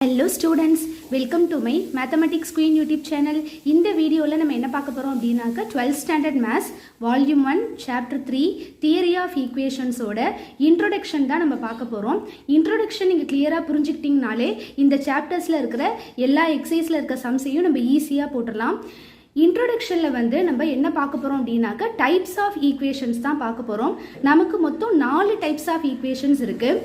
Hello students, welcome to my Mathematics Queen YouTube channel. இந்த வீடியோல நம்ம என்ன பார்க்க போறோம் அப்படினாக்க 12th standard maths volume 1 chapter 3 theory of equations ஓட introduction தான் நம்ம பார்க்க போறோம். Introduction நீங்க கிளியரா புரிஞ்சிக்கிட்டீங்கனாலே இந்த chaptersல இருக்கிற எல்லா exerciseல இருக்க sumsையும் நம்ம ஈஸியா போட்டுறலாம். இன்ட்ரோடக்ஷனில் வந்து நம்ம என்ன பார்க்க போகிறோம் அப்படின்னாக்க டைப்ஸ் ஆஃப் ஈக்குவேஷன்ஸ் தான் பார்க்க போகிறோம். நமக்கு மொத்தம் 4 டைப்ஸ் ஆஃப் ஈக்குவேஷன்ஸ் இருக்குது.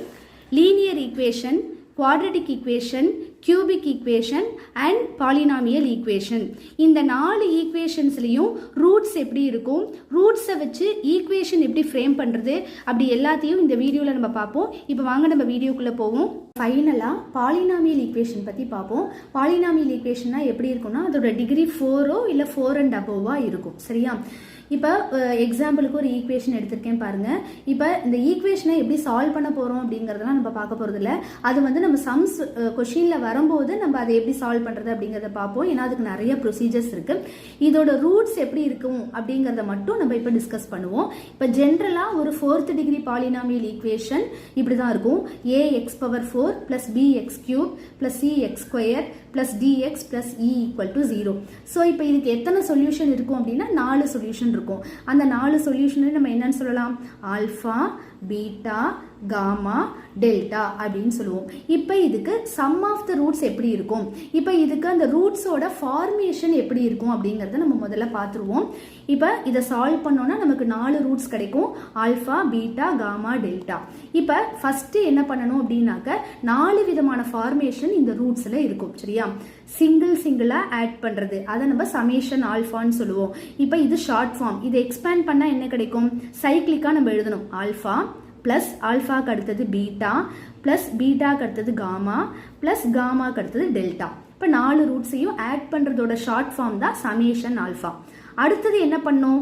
Linear equation, quadratic equation, cubic equation and polynomial equation. இந்த 4 ஈக்குவேஷன்ஸ்லையும் ரூட்ஸ் எப்படி இருக்கும், ரூட்ஸை வச்சு ஈக்குவேஷன் எப்படி ஃப்ரேம் பண்ணுறது, அப்படி எல்லாத்தையும் இந்த வீடியோவில் நம்ம பார்ப்போம். இப்போ வாங்க நம்ம வீடியோக்குள்ளே போவோம். ஃபைனலாக பாலினாமியல் ஈக்குவேஷன் பற்றி பார்ப்போம். பாலினாமியல் ஈக்குவேஷன்னா எப்படி இருக்கும்னா அதோட டிகிரி 4 இல்லை 4 and above இருக்கும். சரியா? இப்போ எக்ஸாம்பிளுக்கு ஒரு ஈக்குவேஷன் எடுத்திருக்கேன் பாருங்கள். இப்போ இந்த ஈக்குவேஷனை எப்படி சால்வ் பண்ண போகிறோம் அப்படிங்கிறதெல்லாம் நம்ம பார்க்க போகிறது இல்லை. அது வந்து நம்ம சம்ஸ் கொஷினில் வரும்போது நம்ம அதை எப்படி சால்வ் பண்ணுறது அப்படிங்கிறத பார்ப்போம். ஏன்னா அதுக்கு நிறைய ப்ரொசீஜர்ஸ் இருக்குது. இதோட ரூட்ஸ் எப்படி இருக்கும் அப்படிங்கிறத மட்டும் நம்ம இப்போ டிஸ்கஸ் பண்ணுவோம். இப்போ ஜென்ரலாக ஒரு 4th டிகிரி பாலினாமியல் ஈக்குவேஷன் இப்படி தான் இருக்கும். ax⁴ + bx³ + cx² + dx + e = 0. So இப்போ இதுக்கு எத்தனை சொல்யூஷன் இருக்கும் அப்படின்னா 4 சொல்யூஷன் இருக்கும். அந்த 4 சொல்யூஷன் நம்ம என்னன்னு சொல்லலாம்? ஆல்ஃபா, பீட்டா, காமா, டெல்டா அப்படின்னு சொல்லுவோம். இப்போ இதுக்கு சம் ஆஃப் த ரூட்ஸ் எப்படி இருக்கும், இப்போ இதுக்கு அந்த ரூட்ஸோட ஃபார்மேஷன் எப்படி இருக்கும் அப்படிங்கிறத நம்ம முதல்ல பார்த்துருவோம். இப்போ இதை சால்வ் பண்ணோம்னா நமக்கு 4 ரூட்ஸ் கிடைக்கும். Alpha, beta, gamma, delta. இப்போ ஃபர்ஸ்ட் என்ன பண்ணணும் அப்படின்னாக்க 4 விதமான ஃபார்மேஷன் இந்த ரூட்ஸில் இருக்கும். சரியா? சிங்கிளா ஆட் பண்ணுறது, அதை நம்ம சமேஷன் ஆல்ஃபான்னு சொல்லுவோம். இப்போ இது ஷார்ட் ஃபார்ம். இதை எக்ஸ்பேண்ட் பண்ணால் என்ன கிடைக்கும்? சைக்கிளிக்காக நம்ம எழுதணும். ஆல்ஃபா ப்ளஸ் ஆல்ஃபாக்கு அடுத்தது பீட்டா ப்ளஸ் பீட்டாக்கு அடுத்தது காமா ப்ளஸ் காமாக்கு அடுத்தது டெல்டா. இப்போ 4 ரூட்ஸையும் ஆட் பண்ணுறதோட ஷார்ட் ஃபார்ம் தான் சமேஷன் ஆல்ஃபா. அடுத்தது என்ன பண்ணும்?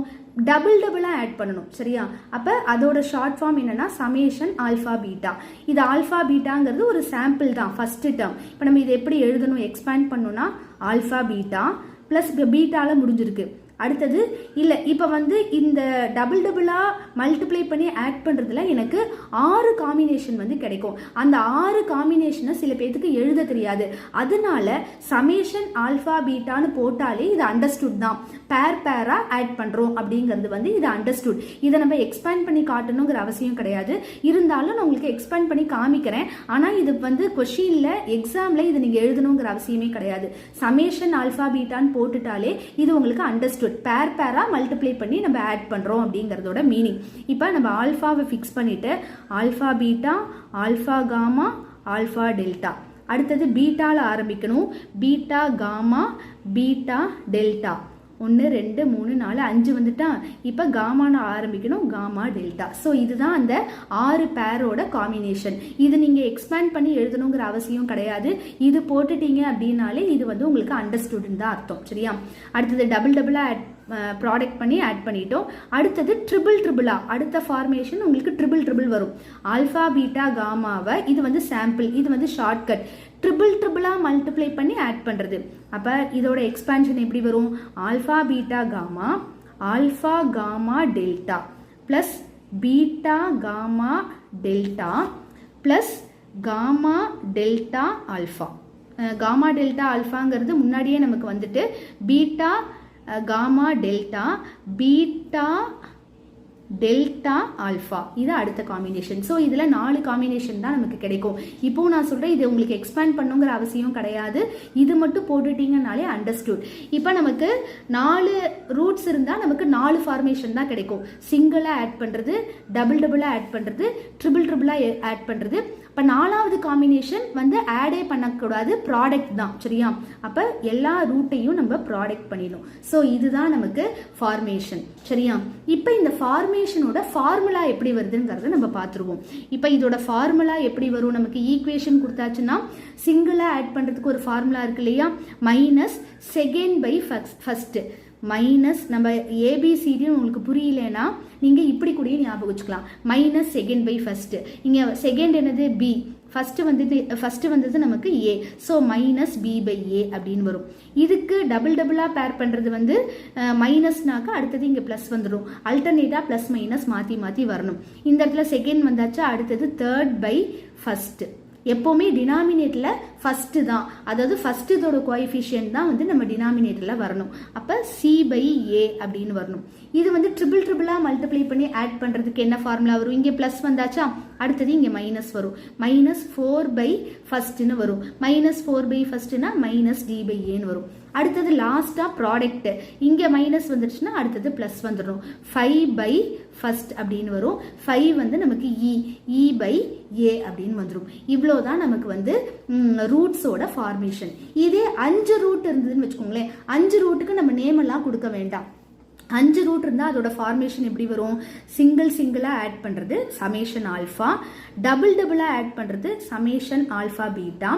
டபுளாக ஆட் பண்ணணும். சரியா? அப்போ அதோட ஷார்ட் ஃபார்ம் என்னன்னா சமேஷன் ஆல்ஃபா பீட்டா. இது ஆல்ஃபா பீட்டாங்கிறது ஒரு சாம்பிள் தான், ஃபர்ஸ்ட் டேர்ம். இப்போ நம்ம இதை எப்படி எழுதணும், எக்ஸ்பேண்ட் பண்ணணும்னா ஆல்ஃபா பீட்டா ப்ளஸ் பீட்டால முடிஞ்சிருக்கு. அடுத்தது இல்லை, இப்போ வந்து இந்த டபுளாக மல்டிப்ளை பண்ணி ஆட் பண்ணுறதுல எனக்கு 6 காம்பினேஷன் வந்து கிடைக்கும். அந்த 6 காம்பினேஷனை சில பேர்த்துக்கு எழுத தெரியாது. அதனால சமேஷன் ஆல்ஃபா பீட்டான்னு போட்டாலே இது அண்டர்ஸ்டுட் தான். பேராக ஆட் பண்ணுறோம் அப்படிங்கிறது வந்து இது அண்டர்ஸ்டுட். இதை நம்ம எக்ஸ்பேண்ட் பண்ணி காட்டணுங்கிற அவசியம் கிடையாது. இருந்தாலும் நான் உங்களுக்கு எக்ஸ்பேண்ட் பண்ணி காமிக்கிறேன். ஆனால் இது வந்து கொஷினில் எக்ஸாமில் இது நீங்கள் எழுதணுங்கிற அவசியமே கிடையாது. சமேஷன் ஆல்ஃபா பீட்டான்னு போட்டுட்டாலே இது உங்களுக்கு அண்டர்ஸ்டுட். பேரா மல்டிப்ளை பண்ணி நம்ம ஆட் பண்றோம் அப்படிங்கறதோட மீனிங். இப்போ நம்ம ஆல்ஃபாவை ஃபிக்ஸ் பண்ணிட்டு alpha beta, alpha gamma, alpha delta. அடுத்தது பீட்டால ஆரம்பிக்கணும். Beta gamma, beta delta. 1 2 3 4 5 வந்துட்டா. இப்போ காமான ஆரம்பிக்கணும், காமா டெல்டா. ஸோ இதுதான் அந்த 6 பேரோட காம்பினேஷன். இது நீங்கள் எக்ஸ்பேண்ட் பண்ணி எழுதணுங்கிற அவசியம் கிடையாது. இது போட்டுட்டீங்க அப்படின்னாலே இது வந்து உங்களுக்கு அண்டர்ஸ்டுட்னு தான் அர்த்தம். சரியா? அடுத்தது டபுளாக ப்ராடக்ட் பண்ணி ஆட் பண்ணிட்டோம். அடுத்தது ட்ரிபிளா அடுத்த ஃபார்மேஷன் உங்களுக்கு ட்ரிபிள் வரும். ஆல்ஃபா பீட்டா காமாவை இது வந்து சாம்பிள், இது வந்து ஷார்ட்கட். ட்ரிபிளா மல்டிப்ளை பண்ணி ஆட் பண்ணுறது. அப்போ இதோட எக்ஸ்பான்ஷன் எப்படி வரும்? Alpha beta gamma, alpha gamma delta plus beta gamma delta plus gamma delta alpha. Gamma delta ஆல்ஃபாங்கிறது முன்னாடியே நமக்கு வந்துட்டு beta gamma delta, beta delta alpha. இது அடுத்த காம்பினேஷன். ஸோ இதில் 4 காம்பினேஷன் தான் நமக்கு கிடைக்கும். இப்போ நான் சொல்கிறேன், இது உங்களுக்கு எக்ஸ்பேண்ட் பண்ணுங்கிற அவசியம் கிடையாது. இது மட்டும் போட்டுட்டீங்கனாலே அண்டர்ஸ்டுட். இப்போ நமக்கு 4 ரூட்ஸ் இருந்தால் நமக்கு 4 ஃபார்மேஷன் தான் கிடைக்கும். சிங்கிளாக ஆட் பண்ணுறது, டபுளாக ஆட் பண்ணுறது, ட்ரிபிளாக ஆட் பண்ணுறது. இப்போ 4வது காம்பினேஷன் வந்து ஆடே பண்ணக்கூடாது, ப்ராடக்ட் தான். சரியா? அப்போ எல்லா ரூட்டையும் நம்ம ப்ராடக்ட் பண்ணிடணும். ஸோ இதுதான் நமக்கு ஃபார்மேஷன். சரியா? இப்போ இந்த ஃபார்மேஷனோட ஃபார்முலா எப்படி வருதுங்கிறத நம்ம பார்த்துருவோம். இப்போ இதோட ஃபார்முலா எப்படி வரும்? நமக்கு ஈக்குவேஷன் கொடுத்தாச்சுன்னா சிங்கிளாக ஆட் பண்ணுறதுக்கு ஒரு ஃபார்முலா இருக்கு இல்லையா? -2/1 மைனஸ் நம்ம ஏபிசிடின்னு உங்களுக்கு புரியலன்னா நீங்கள் இப்படி கூட ஞாபகம் வச்சுக்கலாம். -2/1. இங்கே செகண்ட் என்னது? பி. ஃபர்ஸ்ட் வந்தது நமக்கு ஏ. ஸோ -b/a அப்படின்னு வரும். இதுக்கு டபுளாக பேர் பண்ணுறது வந்து மைனஸ்னாக்கா அடுத்தது இங்கே ப்ளஸ் வந்துடும். அல்டர்னேட்டாக ப்ளஸ் மைனஸ் மாற்றி வரணும். இந்த இடத்துல செகண்ட் வந்தாச்சா, அடுத்தது 3rd/1. எப்போவுமே டினாமினேட்டில் ஃபஸ்ட்டு தான், அதாவது ஃபஸ்ட்டு இதோட கோஎஃபிஷியன்ட் தான் வந்து நம்ம டினாமினேட்டரில் வரணும். அப்போ C/A அப்படின்னு வரணும். இது வந்து ட்ரிபிளாக மல்டிப்ளை பண்ணி ஆட் பண்ணுறதுக்கு என்ன ஃபார்முலா வரும்? இங்கே ப்ளஸ் வந்தாச்சா, அடுத்தது இங்கே மைனஸ் வரும். -4/1 வரும். -4/1 -D/Aன்னு வரும். அடுத்தது லாஸ்டா ப்ராடக்ட், இங்கே மைனஸ் வந்துடுச்சுன்னா அடுத்தது ப்ளஸ் வந்துடும். 5/1 அப்படின்னு வரும். 5 வந்து நமக்கு E/A அப்படின்னு வந்துடும். இவ்வளோதான் நமக்கு வந்து ரூட்ஸோட ஃபார்மேஷன். இதே 5 ரூட் இருந்ததுன்னு வச்சுக்கோங்களேன், 5 ரூட்டுக்கு நம்ம நேம் எல்லாம் கொடுக்க வேண்டாம். 5 ரூட் இருந்தால் அதோட ஃபார்மேஷன் எப்படி வரும்? சிங்கிளாக ஆட் பண்ணுறது சமேஷன் ஆல்ஃபா, டபுளாக ஆட் பண்ணுறது சமேஷன் ஆல்ஃபா பீட்டா,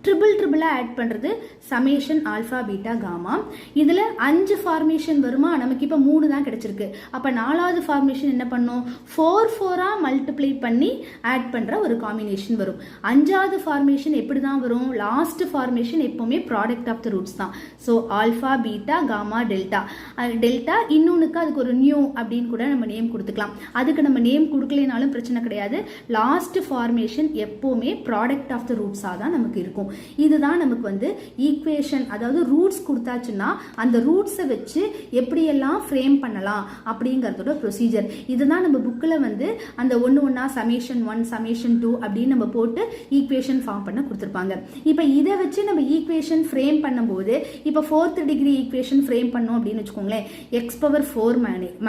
ட்ரிபிளாக ஆட் பண்ணுறது சமேஷன் ஆல்ஃபா பீட்டா காமா. இதில் 5 ஃபார்மேஷன் வருமா? நமக்கு இப்போ 3 தான் கிடைச்சிருக்கு. அப்போ 4வது ஃபார்மேஷன் என்ன பண்ணும்? 4 மல்டிப்ளை பண்ணி ஆட் பண்ணுற ஒரு காம்பினேஷன் வரும். 5வது ஃபார்மேஷன் எப்படி தான் வரும்? லாஸ்ட் ஃபார்மேஷன் எப்போவுமே ப்ராடக்ட் ஆஃப் த ரூட்ஸ் தான். So alpha beta gamma delta இன்னொன்றுக்கு அதுக்கு ஒரு நியூ அப்படின்னு கூட நம்ம நேம் கொடுத்துக்கலாம். அதுக்கு நம்ம நேம் கொடுக்கலனாலும் பிரச்சனை கிடையாது. லாஸ்ட் ஃபார்மேஷன் எப்போவுமே ப்ராடக்ட் ஆஃப் த ரூட்ஸாக தான் நமக்கு இருக்கும். இதுதான் நமக்கு வந்து ஈக்குவேஷன், அதாவது ரூட்ஸ் கொடுத்தாச்சுன்னா அந்த ரூட்ஸை வச்சு எப்படியெல்லாம் ஃப்ரேம் பண்ணலாம் அப்படிங்கிறதோட ப்ரொசீஜர். இதுதான் நம்ம புக்கில் வந்து அந்த ஒன்றா சமேஷன் 1 சமேஷன் 2 அப்படின்னு நம்ம போட்டு ஈக்குவேஷன் ஃபார்ம் பண்ண கொடுத்துருப்பாங்க. இப்போ இதை வச்சு நம்ம ஈக்குவேஷன் ஃப்ரேம் பண்ணும்போது, இப்போ 4th டிகிரி ஈக்குவேஷன் ஃப்ரேம் பண்ணோம் அப்படின்னு வச்சுக்கோங்களேன், x⁴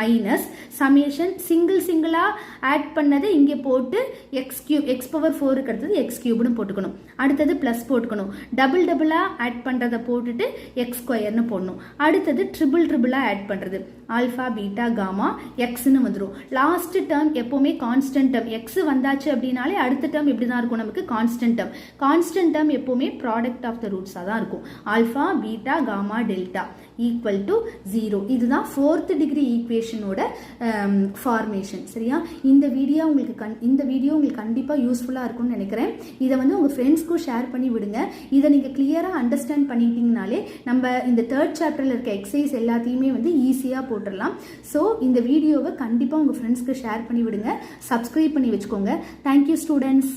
மைனஸ் சமேஷன் சிங்கிளாக ஆட் பண்ணதை இங்கே போட்டு x⁴ அடுத்தது x³ போட்டுக்கணும். அடுத்தது ப்ளஸ் போட்டுக்கணும். டபுளாக ஆட் பண்ணுறதை போட்டுட்டு x² போடணும். அடுத்தது ட்ரிபிளாக ஆட் பண்ணுறது ஆல்ஃபா பீட்டா காமா எக்ஸ்ன்னு வந்துடும். லாஸ்ட் டேர்ம் எப்போவுமே கான்ஸ்டன்ட் டேர்ம். எக்ஸ் வந்தாச்சு அப்படின்னாலே அடுத்த டேர்ம் எப்படி தான் இருக்கும்? நமக்கு கான்ஸ்டன்ட் டேர்ம். கான்ஸ்டன்ட் டேர்ம் எப்போவுமே ப்ராடக்ட் ஆஃப் த ரூட்ஸாக தான் இருக்கும். Alpha beta gamma delta equal to 0. இதுதான் 4th டிகிரி ஈக்குவேஷனோட ஃபார்மேஷன். சரியா? இந்த வீடியோ உங்களுக்கு கண்டிப்பாக யூஸ்ஃபுல்லாக இருக்கும்னு நினைக்கிறேன். இதை வந்து உங்கள் ஃப்ரெண்ட்ஸ்க்கும் ஷேர் பண்ணி விடுங்க. இதை நீங்கள் கிளியராக அண்டர்ஸ்டாண்ட் பண்ணிட்டீங்கனாலே நம்ம இந்த 3rd சாப்டரில் இருக்க எக்ஸசைஸ் எல்லாத்தையுமே வந்து ஈஸியாக போட்டுடலாம். ஸோ இந்த வீடியோவை கண்டிப்பாக உங்கள் ஃப்ரெண்ட்ஸ்க்கு ஷேர் பண்ணி விடுங்க. சப்ஸ்கிரைப் பண்ணி வச்சுக்கோங்க. Thank you students.